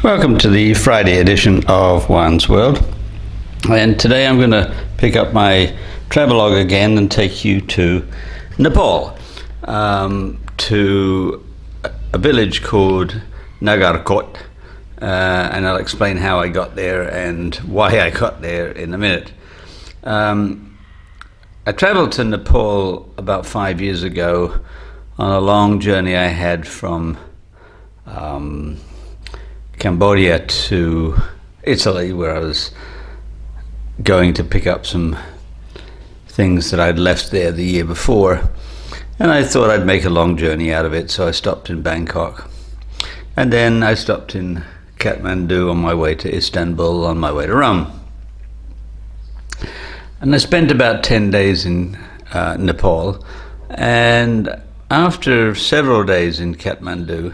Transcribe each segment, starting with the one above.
Welcome to the Friday edition of Juan's World, and today I'm going to pick up my travelogue again and take you to Nepal, to a village called Nagarkot, and I'll explain how I got there and why I got there in a minute. I traveled to Nepal about 5 years ago on a long journey I had from Cambodia to Italy, where I was going to pick up some things that I'd left there the year before, and I thought I'd make a long journey out of it, so I stopped in Bangkok, and then I stopped in Kathmandu on my way to Istanbul, on my way to Rome. And I spent about 10 days in Nepal, and after several days in Kathmandu,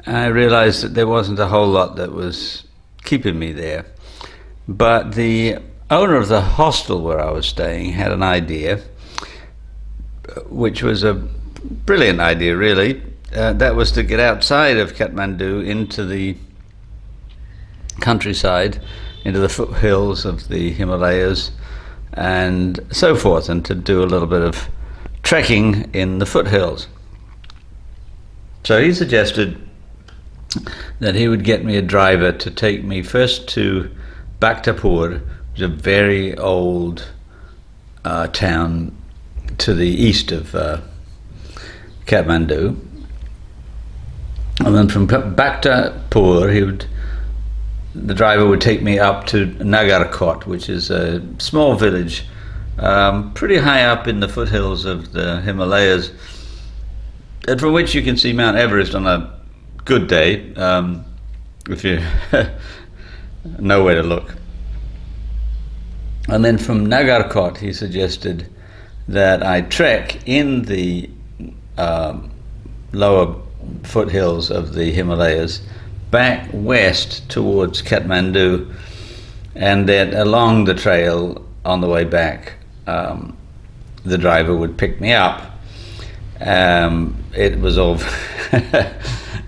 I realized that there wasn't a whole lot that was keeping me there. But the owner of the hostel where I was staying had an idea, which was a brilliant idea, really. That was to get outside of Kathmandu into the countryside, into the foothills of the Himalayas and so forth, and to do a little bit of trekking in the foothills. So he suggested that he would get me a driver to take me first to Bhaktapur, which is a very old town to the east of Kathmandu. And then from Bhaktapur, the driver would take me up to Nagarkot, which is a small village pretty high up in the foothills of the Himalayas, and from which you can see Mount Everest on a good day, if you know where to look. And then from Nagarkot, he suggested that I trek in the lower foothills of the Himalayas back west towards Kathmandu, and that along the trail on the way back, the driver would pick me up. It was all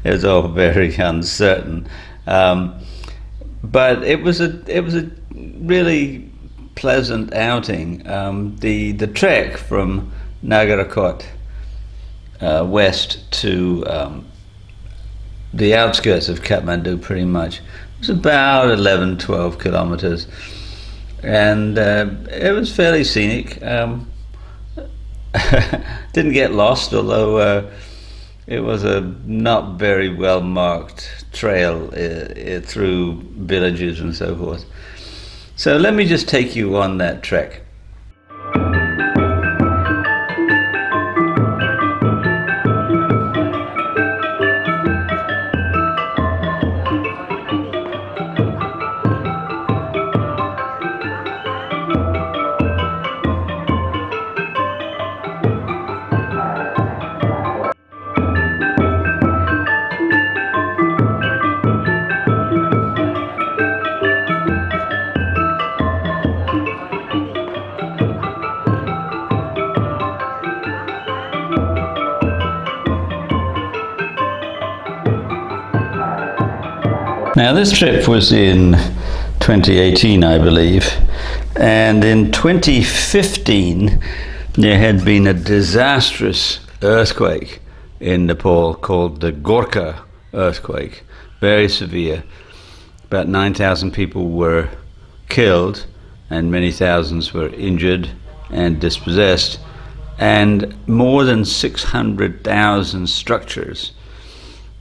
it was all very uncertain, but it was a really pleasant outing. The trek from Nagarkot west to the outskirts of Kathmandu pretty much was about 11-12 kilometers, and it was fairly scenic. Didn't get lost, although it was a not very well marked trail through villages and so forth. So let me just take you on that trek. Now, this trip was in 2018, I believe, and in 2015 there had been a disastrous earthquake in Nepal called the Gorkha earthquake, very severe. About 9,000 people were killed and many thousands were injured and dispossessed, and more than 600,000 structures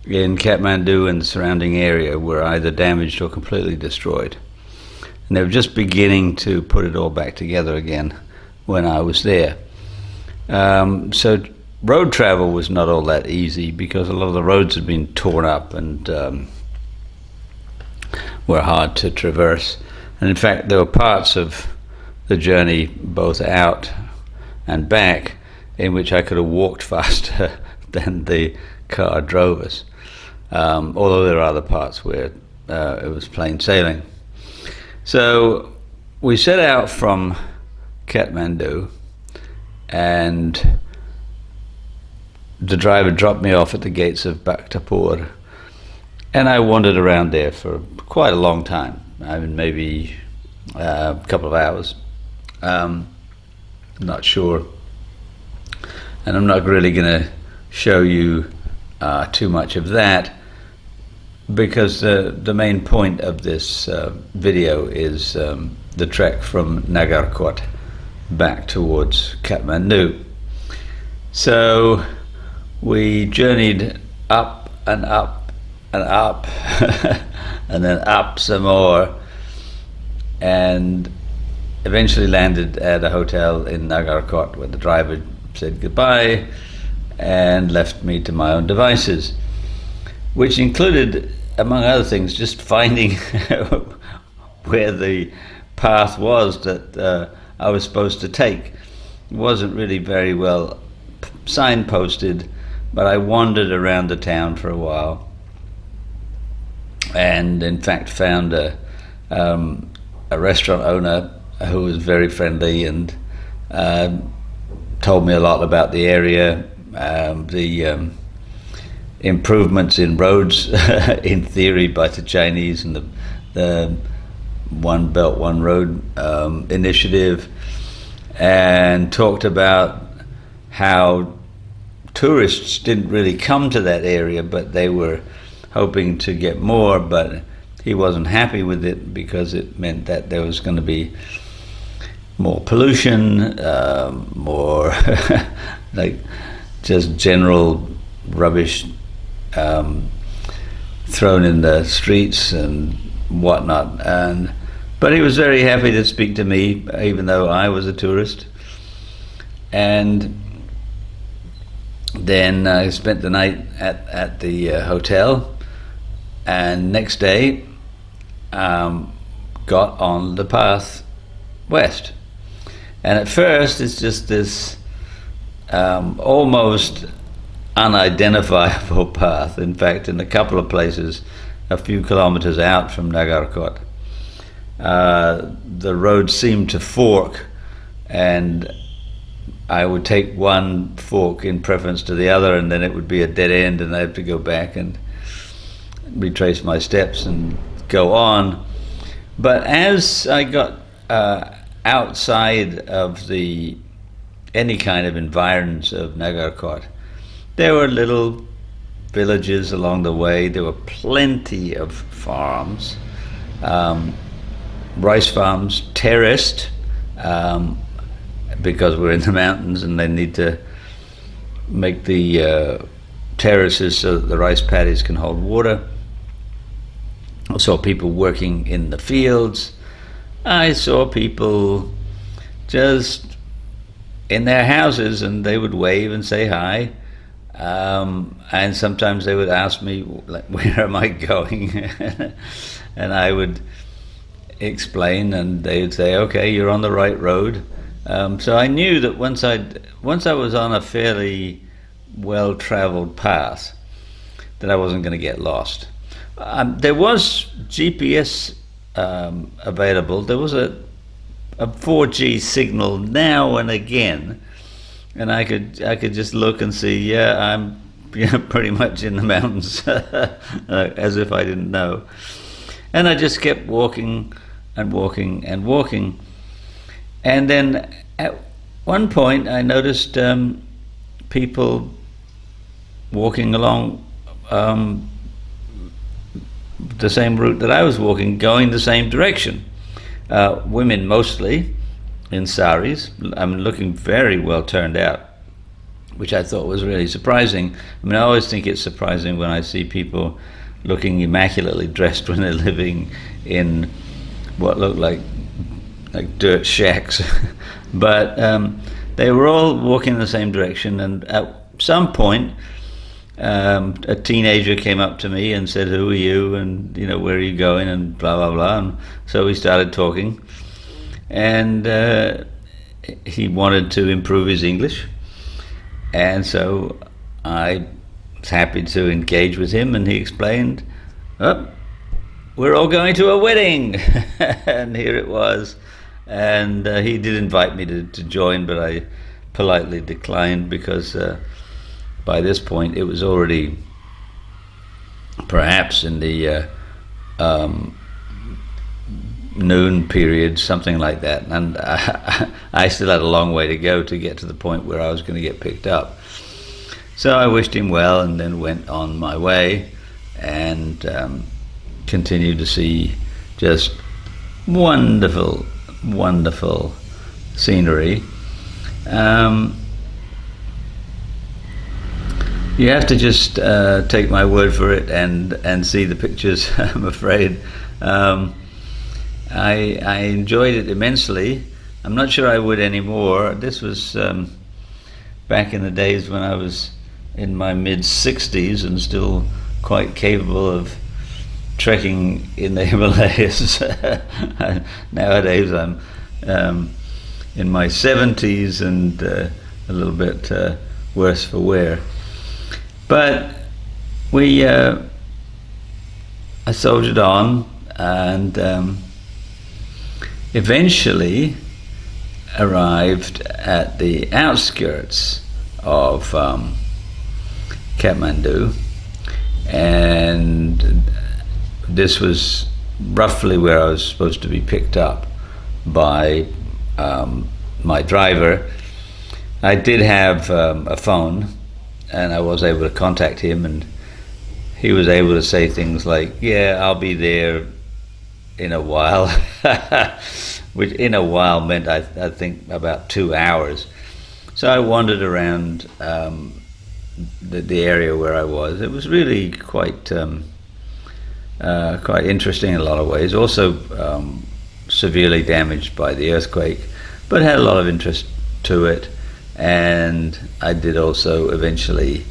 in Kathmandu and the surrounding area were either damaged or completely destroyed. And they were just beginning to put it all back together again when I was there. So road travel was not all that easy because a lot of the roads had been torn up and were hard to traverse. And in fact, there were parts of the journey, both out and back, in which I could have walked faster than the car drove us. Although there are other parts where it was plain sailing. So we set out from Kathmandu, and the driver dropped me off at the gates of Bhaktapur, And I wandered around there for quite a long time. I mean, maybe a couple of hours. Not sure. And I'm not really going to show you too much of that, because the main point of this video is the trek from Nagarkot back towards Kathmandu. So we journeyed up and up and up and then up some more, and eventually landed at a hotel in Nagarkot where the driver said goodbye and left me to my own devices, which included, among other things, just finding where the path was that I was supposed to take. It wasn't really very well signposted, but I wandered around the town for a while, and in fact found a restaurant owner who was very friendly and told me a lot about the area, the improvements in roads in theory by the Chinese, and the One Belt One Road initiative, and talked about how tourists didn't really come to that area, but they were hoping to get more, but he wasn't happy with it because it meant that there was going to be more pollution, more like just general rubbish thrown in the streets and whatnot. But he was very happy to speak to me, even though I was a tourist. And then I spent the night at the hotel, and next day got on the path west. And at first it's just this almost unidentifiable path. In fact, in a couple of places a few kilometers out from Nagarkot, the road seemed to fork, and I would take one fork in preference to the other, and then it would be a dead end, and I have to go back and retrace my steps and go on. But as I got outside of any kind of environs of Nagarkot, there were little villages along the way. There were plenty of farms, rice farms, terraced, because we're in the mountains and they need to make the terraces so that the rice paddies can hold water. I saw people working in the fields. I saw people just in their houses, and they would wave and say hi. And sometimes they would ask me, like, where am I going? And I would explain, and they would say, okay, you're on the right road. So I knew that once I was on a fairly well-traveled path, that I wasn't going to get lost. There was GPS available. There was a 4G signal now and again, and I could just look and see, yeah, I'm pretty much in the mountains, as if I didn't know. And I just kept walking and walking and walking. And then at one point I noticed people walking along the same route that I was walking, going the same direction. Women mostly, in saris, looking very well turned out, which I thought was really surprising. I mean, I always think it's surprising when I see people looking immaculately dressed when they're living in what look like dirt shacks. But they were all walking in the same direction, and at some point a teenager came up to me and said, who are you, and where are you going, and blah blah blah. And so we started talking, and he wanted to improve his English, and so I was happy to engage with him, and he explained, oh, we're all going to a wedding. And here it was. And he did invite me to join, but I politely declined, because by this point it was already perhaps in the noon period, something like that, and I still had a long way to go to get to the point where I was going to get picked up. So I wished him well and then went on my way and continued to see just wonderful, wonderful scenery. You have to just take my word for it and see the pictures, I'm afraid. I enjoyed it immensely. I'm not sure I would anymore. This was back in the days when I was in my mid-60s and still quite capable of trekking in the Himalayas. Nowadays I'm in my 70s and a little bit worse for wear. But I soldiered on and eventually arrived at the outskirts of Kathmandu, and this was roughly where I was supposed to be picked up by my driver. I did have a phone, and I was able to contact him, and he was able to say things like, yeah, I'll be there in a while, which in a while meant I think about 2 hours. So I wandered around the area where I was. It was really quite interesting in a lot of ways, also severely damaged by the earthquake, but had a lot of interest to it. And I did also eventually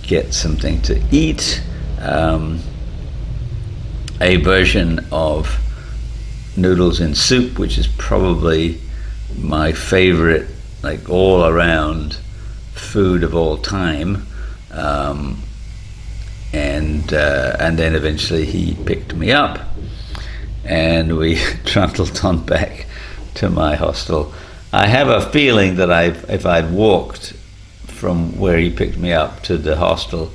get something to eat, a version of noodles in soup, which is probably my favorite, like all around food of all time. And then eventually he picked me up and we trundled on back to my hostel. I have a feeling that if I'd walked from where he picked me up to the hostel,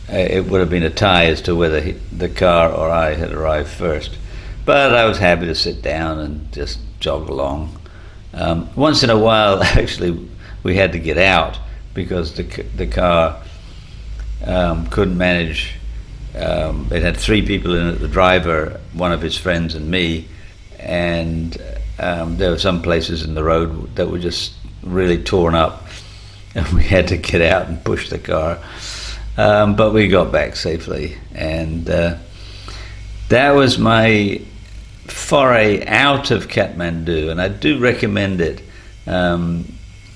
it would have been a tie as to whether the car or I had arrived first. But I was happy to sit down and just jog along. Once in a while, actually, we had to get out because the car couldn't manage. It had 3 people in it, the driver, one of his friends, and me. And there were some places in the road that were just really torn up, and we had to get out and push the car. But we got back safely, and that was my foray out of Kathmandu, and I do recommend it.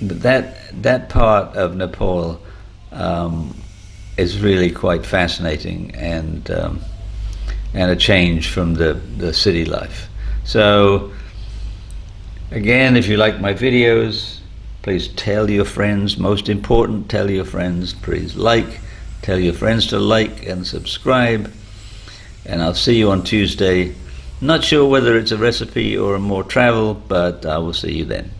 That part of Nepal is really quite fascinating and a change from the city life. So again, if you like my videos, please tell your friends. Most important, tell your friends. Please tell your friends to like and subscribe. And I'll see you on Tuesday. Not sure whether it's a recipe or more travel, but I will see you then.